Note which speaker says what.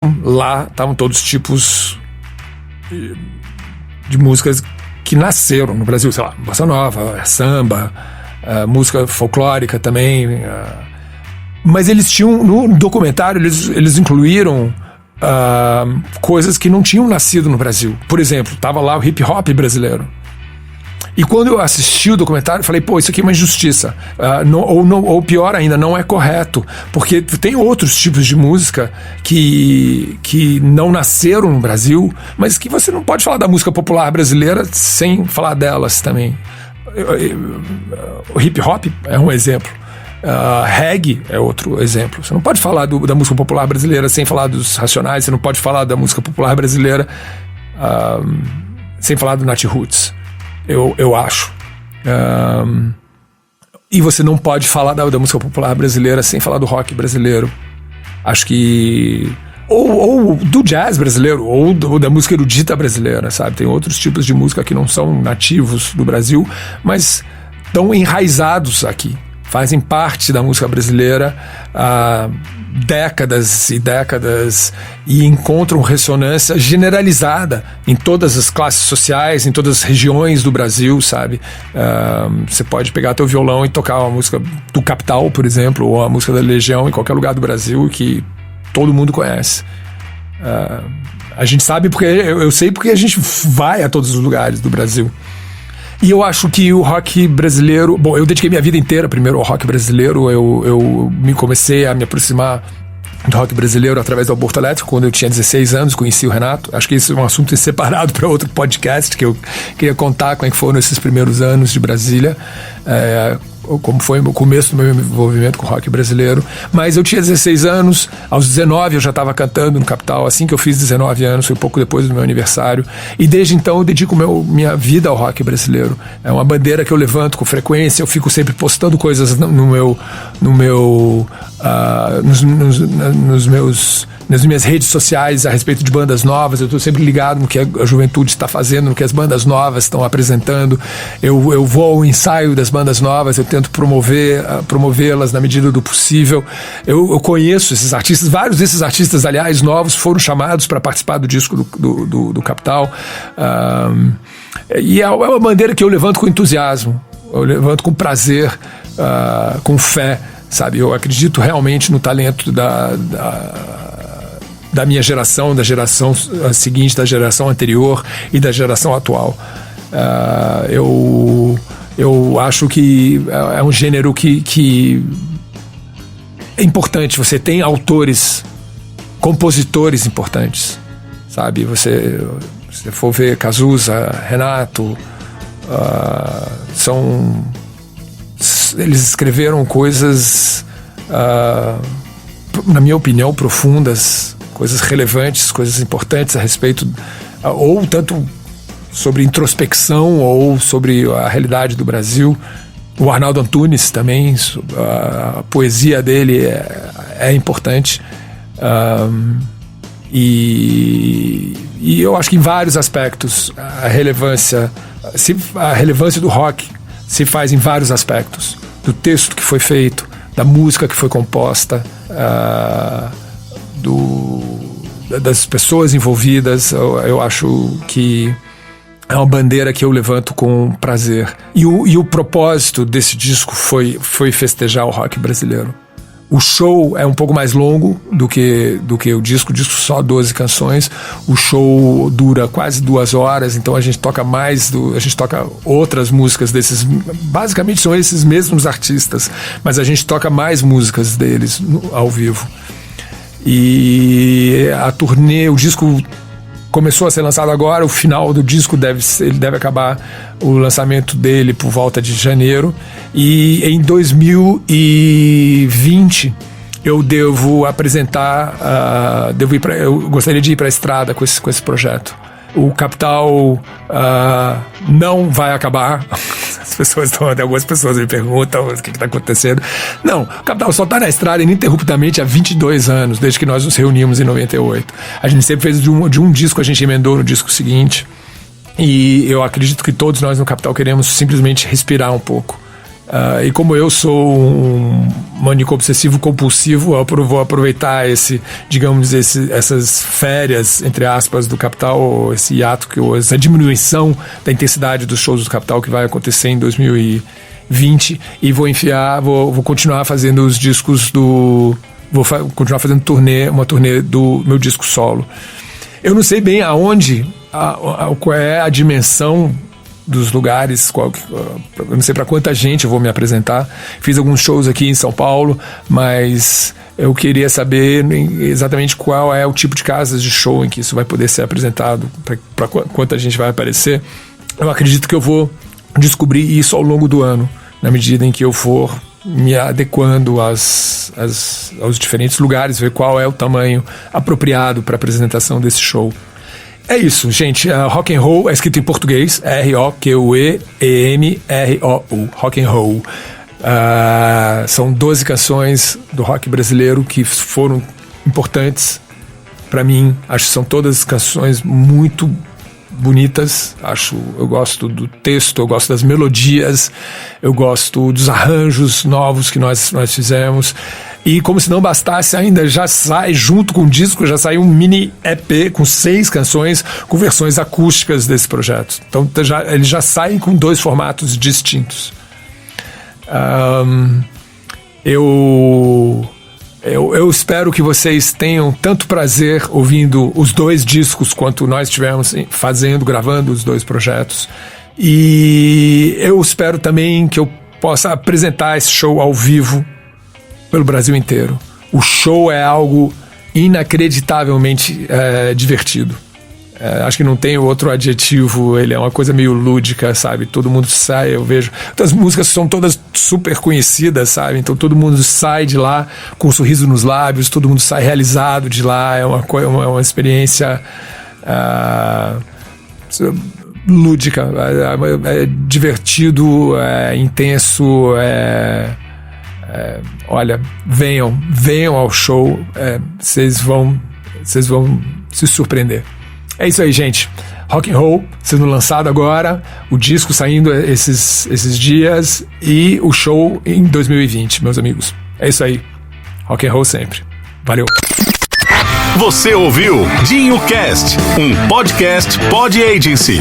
Speaker 1: lá estavam todos os tipos de músicas que nasceram no Brasil, sei lá, bossa nova, samba, música folclórica também. Mas eles tinham, no documentário, eles incluíram coisas que não tinham nascido no Brasil. Por exemplo, tava lá o hip hop brasileiro. E quando eu assisti o documentário, eu falei, pô, isso aqui é uma injustiça. Ou pior ainda, não é correto. Porque tem outros tipos de música que não nasceram no Brasil, mas que você não pode falar da música popular brasileira sem falar delas também. O hip hop é um exemplo. Reggae é outro exemplo. Você não pode falar da música popular brasileira sem falar dos Racionais. Você não pode falar da música popular brasileira sem falar do Nat Roots. Eu acho. E você não pode falar da música popular brasileira sem falar do rock brasileiro. Acho que... Ou do jazz brasileiro, ou da música erudita brasileira, sabe? Tem outros tipos de música que não são nativos do Brasil, mas estão enraizados aqui. Fazem parte da música brasileira há décadas e décadas e encontram ressonância generalizada em todas as classes sociais, em todas as regiões do Brasil, sabe? Você pode pegar teu violão e tocar uma música do Capital, por exemplo, ou a música da Legião em qualquer lugar do Brasil que todo mundo conhece. A gente sabe porque eu sei porque a gente vai a todos os lugares do Brasil. E eu acho que o rock brasileiro... Bom, eu dediquei minha vida inteira primeiro ao rock brasileiro. Eu comecei a me aproximar do rock brasileiro através do Aborto Elétrico, quando eu tinha 16 anos, conheci o Renato. Acho que isso é um assunto separado para outro podcast, que eu queria contar como é que foram esses primeiros anos de Brasília. Como foi o começo do meu envolvimento com o rock brasileiro. Mas eu tinha 16 anos, aos 19 eu já estava cantando no Capital. Assim que eu fiz 19 anos, foi pouco depois do meu aniversário, e desde então eu dedico minha vida ao rock brasileiro. É uma bandeira que eu levanto com frequência. Eu fico sempre postando coisas nas minhas redes sociais a respeito de bandas novas. Eu estou sempre ligado no que a juventude está fazendo, no que as bandas novas estão apresentando. Eu vou ao ensaio das bandas novas, eu tento promovê-las na medida do possível. Eu conheço esses artistas, vários desses artistas, aliás, novos, foram chamados para participar do disco do Capital. E é uma bandeira que eu levanto com entusiasmo, eu levanto com prazer, com fé, sabe? Eu acredito realmente no talento da minha geração, da geração seguinte, da geração anterior e da geração atual. Eu acho que é um gênero que é importante. Você tem autores, compositores importantes, sabe? Se você for ver Cazuza, Renato, eles escreveram coisas, na minha opinião, profundas, coisas relevantes, coisas importantes a respeito, ou tanto sobre introspecção ou sobre a realidade do Brasil. O Arnaldo Antunes também, a poesia dele é importante. E eu acho que em vários aspectos a relevância do rock se faz em vários aspectos, do texto que foi feito, da música que foi composta, das pessoas envolvidas. Eu acho que é uma bandeira que eu levanto com prazer. E o propósito desse disco foi festejar o rock brasileiro. O show é um pouco mais longo do que o disco. O disco só 12 canções. O show dura quase 2 horas, então a gente toca a gente toca outras músicas desses. Basicamente são esses mesmos artistas, mas a gente toca mais músicas deles ao vivo. E a turnê, o disco começou a ser lançado agora. O final do disco ele deve acabar, o lançamento dele por volta de janeiro. E em 2020 eu devo apresentar, eu gostaria de ir para a estrada com esse projeto. O Capital não vai acabar. Algumas pessoas me perguntam o que está acontecendo. Não, o Capital só está na estrada ininterruptamente há 22 anos, desde que nós nos reunimos em 98. A gente sempre fez de um disco, a gente emendou no disco seguinte. E eu acredito que todos nós no Capital queremos simplesmente respirar um pouco. E como eu sou um maníaco obsessivo compulsivo, eu vou aproveitar essas férias, entre aspas, do Capital, esse hiato, essa diminuição da intensidade dos shows do Capital que vai acontecer em 2020, e vou continuar fazendo os discos vou continuar fazendo uma turnê do meu disco solo. Eu não sei bem aonde, qual é a dimensão dos lugares, eu não sei para quanta gente eu vou me apresentar. Fiz alguns shows aqui em São Paulo, mas eu queria saber exatamente qual é o tipo de casas de show em que isso vai poder ser apresentado, para quanta gente vai aparecer. Eu acredito que eu vou descobrir isso ao longo do ano, na medida em que eu for me adequando aos diferentes lugares, ver qual é o tamanho apropriado para a apresentação desse show. É isso, gente. Rock and Roll é escrito em português, R-O-Q-U-E-E-M-R-O-U, Rock and Roll. São 12 canções do rock brasileiro que foram importantes para mim. Acho que são todas canções muito bonitas. Eu gosto do texto, eu gosto das melodias, eu gosto dos arranjos novos que nós fizemos. E como se não bastasse, ainda já sai, junto com o disco, já sai um mini EP com 6 canções, com versões acústicas desse projeto. Então eles já saem com 2 formatos distintos. Eu espero que vocês tenham tanto prazer ouvindo os 2 discos quanto nós tivemos gravando os 2 projetos. E eu espero também que eu possa apresentar esse show ao vivo pelo Brasil inteiro. O show é algo inacreditavelmente divertido. Acho que não tem outro adjetivo, ele é uma coisa meio lúdica, sabe? Todo mundo sai, eu vejo. As músicas são todas super conhecidas, sabe? Então todo mundo sai de lá com um sorriso nos lábios, todo mundo sai realizado de lá. É uma experiência lúdica, é divertido, é intenso, olha, venham ao show, vocês vão se surpreender. É isso aí, gente. Rock and Roll sendo lançado agora, o disco saindo esses dias e o show em 2020, meus amigos. É isso aí. Rock and Roll sempre. Valeu.
Speaker 2: Você ouviu Dinho Cast, um podcast Pod Agency.